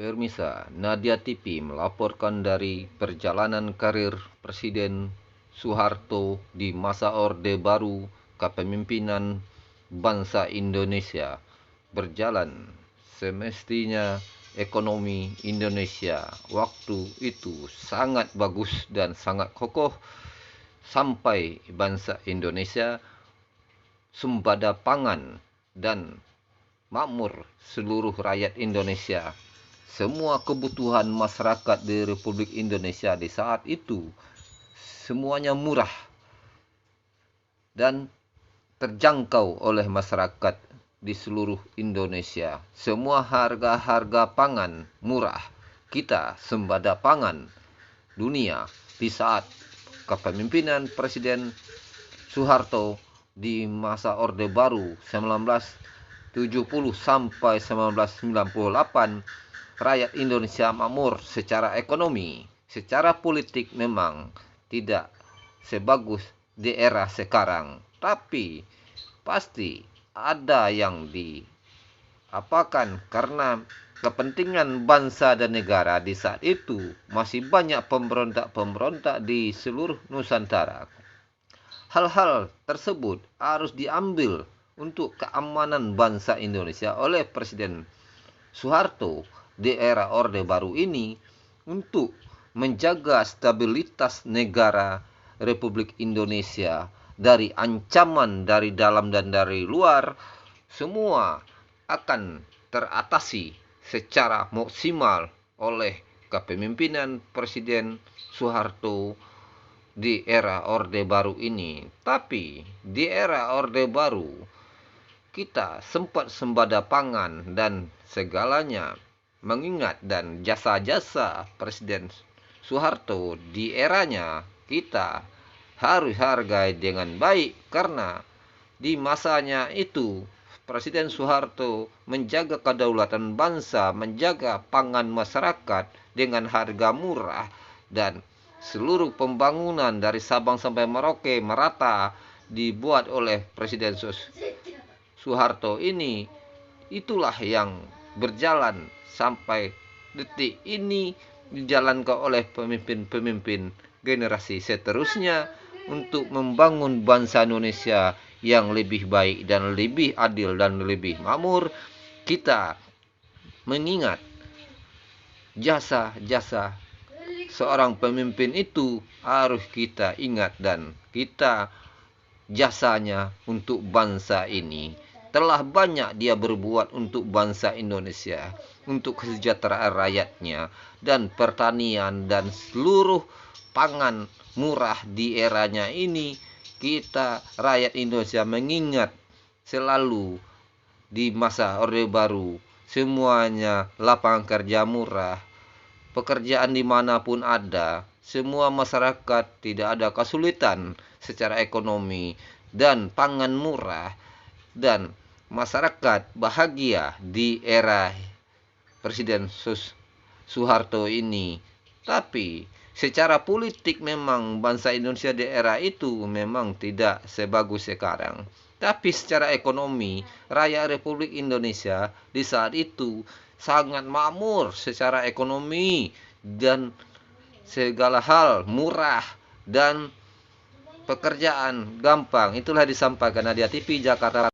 Permisa, Nadia TV melaporkan dari perjalanan karir Presiden Soeharto di masa Orde Baru kepemimpinan bangsa Indonesia. Berjalan semestinya ekonomi Indonesia waktu itu sangat bagus dan sangat kokoh sampai bangsa Indonesia sembada pangan dan makmur seluruh rakyat Indonesia. Semua kebutuhan masyarakat di Republik Indonesia di saat itu semuanya murah dan terjangkau oleh masyarakat di seluruh Indonesia. Semua harga-harga pangan murah. Kita sembada pangan dunia di saat kepemimpinan Presiden Soeharto di masa Orde Baru 1970 sampai 1998. Rakyat Indonesia makmur secara ekonomi. Secara politik memang tidak sebagus di era sekarang, tapi pasti ada yang diapakan karena kepentingan bangsa dan negara. Di saat itu masih banyak pemberontak-pemberontak di seluruh Nusantara. Hal-hal tersebut harus diambil untuk keamanan bangsa Indonesia oleh Presiden Soeharto di era Orde Baru ini untuk menjaga stabilitas negara Republik Indonesia dari ancaman dari dalam dan dari luar. Semua akan teratasi secara maksimal oleh kepemimpinan Presiden Soeharto di era Orde Baru ini. Tapi di era Orde Baru kita sempat sembada pangan dan segalanya, mengingat dan jasa-jasa Presiden Soeharto di eranya kita harus hargai dengan baik, karena di masanya itu Presiden Soeharto menjaga kedaulatan bangsa, menjaga pangan masyarakat dengan harga murah, dan seluruh pembangunan dari Sabang sampai Merauke merata dibuat oleh Presiden Soeharto ini. Itulah yang berjalan sampai detik ini, dijalankan oleh pemimpin-pemimpin generasi seterusnya untuk membangun bangsa Indonesia yang lebih baik dan lebih adil dan lebih makmur. Kita mengingat jasa-jasa seorang pemimpin itu harus kita ingat, dan kita jasanya untuk bangsa ini. Telah banyak dia berbuat untuk bangsa Indonesia, untuk kesejahteraan rakyatnya, dan pertanian, dan seluruh pangan murah di eranya ini. Kita rakyat Indonesia mengingat selalu di masa Orde Baru semuanya lapangan kerja murah, pekerjaan dimanapun ada, semua masyarakat tidak ada kesulitan secara ekonomi, dan pangan murah, dan masyarakat bahagia di era Presiden Soeharto ini. Tapi secara politik memang bangsa Indonesia di era itu memang tidak sebagus sekarang. Tapi secara ekonomi, rakyat Republik Indonesia di saat itu sangat makmur secara ekonomi, dan segala hal murah, dan pekerjaan gampang. Itulah disampaikan Nadia TV Jakarta.